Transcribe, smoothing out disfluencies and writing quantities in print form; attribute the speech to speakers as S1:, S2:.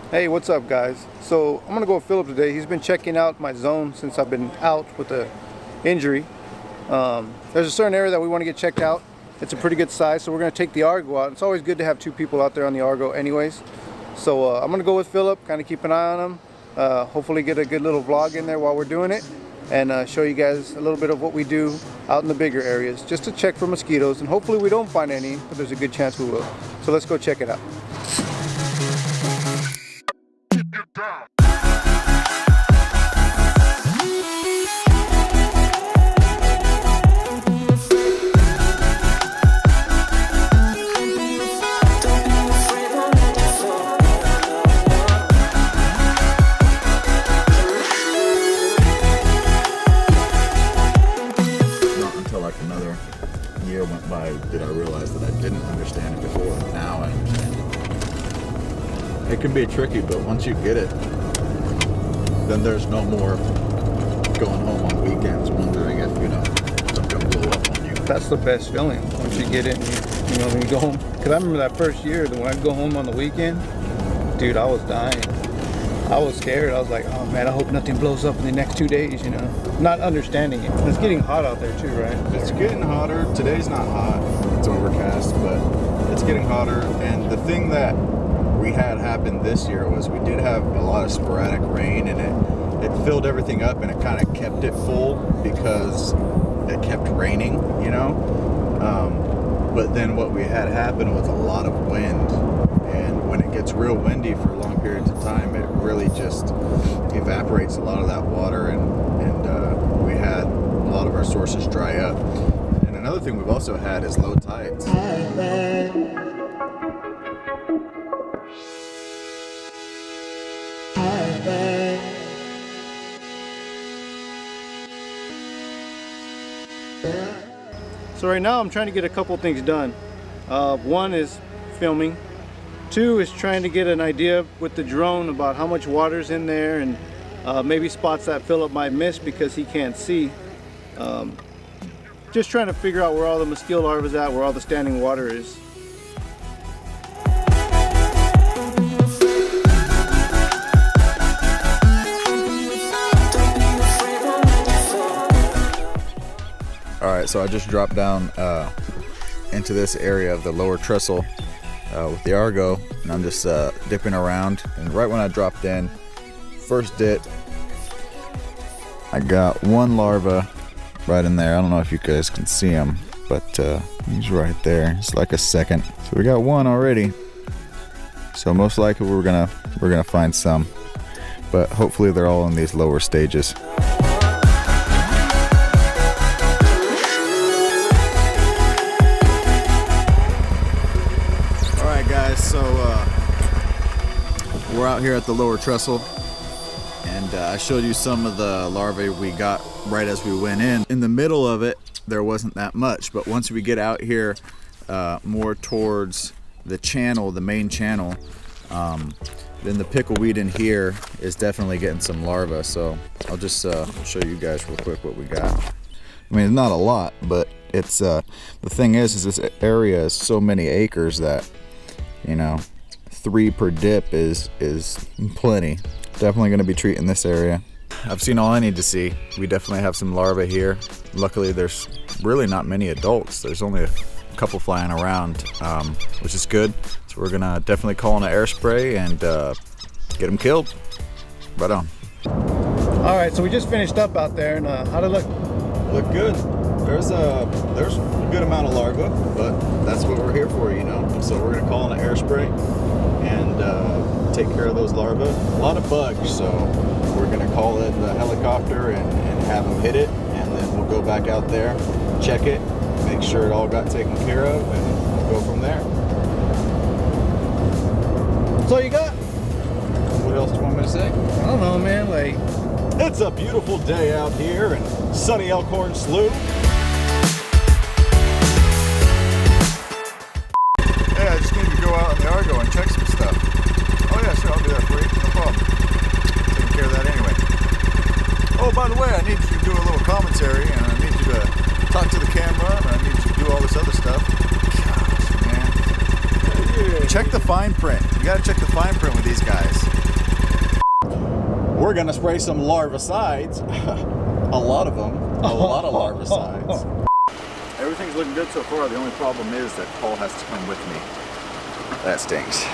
S1: Hey, what's up guys? So I'm gonna go with Philip today. He's been checking out my zone since I've been out with the injury. There's a certain area that we want to get checked out. It's a pretty good size, so we're gonna take the argo out. It's always good to have two people out there on the argo anyways. So I'm gonna go with Philip, kind of keep an eye on him. Hopefully get a good little vlog in there while we're doing it, and show you guys a little bit of what we do out in the bigger areas, just to check for mosquitoes, and hopefully we don't find any, but there's a good chance we will. So let's go check it out.
S2: Another year went by did I realize that I didn't understand it before. Now I understand it. It can be tricky, but once you get it, then there's no more going home on weekends wondering if, you know, something's gonna blow up on you.
S1: That's the best feeling once you get it, you know, when you go home. Because I remember that first year that when I'd go home on the weekend, dude, I was dying. I was scared. I was like, oh man, I hope nothing blows up in the next 2 days, you know. Not understanding it. It's getting hot out there too, right?
S2: It's getting hotter. Today's not hot. It's overcast, but it's getting hotter. And the thing that we had happen this year was we did have a lot of sporadic rain, and it filled everything up, and it kind of kept it full because it kept raining, you know. But then what we had happen was a lot of wind. And when it gets real windy for long periods of time, it really just evaporates a lot of that water, and we had a lot of our sources dry up. And another thing we've also had is low tides.
S1: So right now I'm trying to get a couple things done. One is filming. Two is trying to get an idea with the drone about how much water's in there, and maybe spots that Philip might miss because he can't see. Just trying to figure out where all the mosquito larvae is at, where all the standing water is.
S2: Alright, so I just dropped down into this area of the lower trestle with the argo, and I'm just dipping around. And right when I dropped in, first dip, I got one larva right in there. I don't know if you guys can see him, but he's right there. It's like a second. So we got one already. So most likely we're gonna find some, but hopefully they're all in these lower stages. So we're out here at the lower trestle, and I showed you some of the larvae we got right as we went in. In the middle of it, there wasn't that much, but once we get out here more towards the channel, the main channel, then the pickleweed in here is definitely getting some larvae. So I'll just show you guys real quick what we got. I mean, it's not a lot, but it's the thing is this area is so many acres that, you know, 3 per dip is plenty. Definitely going to be treating this area. I've seen all I need to see. We definitely have some larvae here. Luckily, there's really not many adults. There's only a couple flying around, which is good. So we're gonna definitely call in an air spray and get them killed. Right on.
S1: All right, so we just finished up out there, and how'd it look?
S2: Look good. There's a good amount of larvae, but that's what we're here for, you know. So we're gonna call in an air spray and take care of those larvae. A lot of bugs, so we're gonna call in the helicopter and have them hit it, and then we'll go back out there, check it, make sure it all got taken care of, and we'll go from there.
S1: That's all you got?
S2: What else do you want me to say?
S1: I don't know, man. Like,
S2: it's a beautiful day out here in sunny Elkhorn Slough. Yeah, I just need to go out in the argo and check some stuff. Oh yeah, sure, I'll do that for you. No problem. Taking care of that anyway. Oh, by the way, I need you to do a little commentary, and I need you to talk to the camera, and I need you to do all this other stuff. Gosh, man. Check the fine print. You gotta check the fine print with these guys. we're gonna spray some larvicides. A lot of them. A lot of larvicides. Everything's looking good so far. The only problem is that Paul has to come with me. That stinks.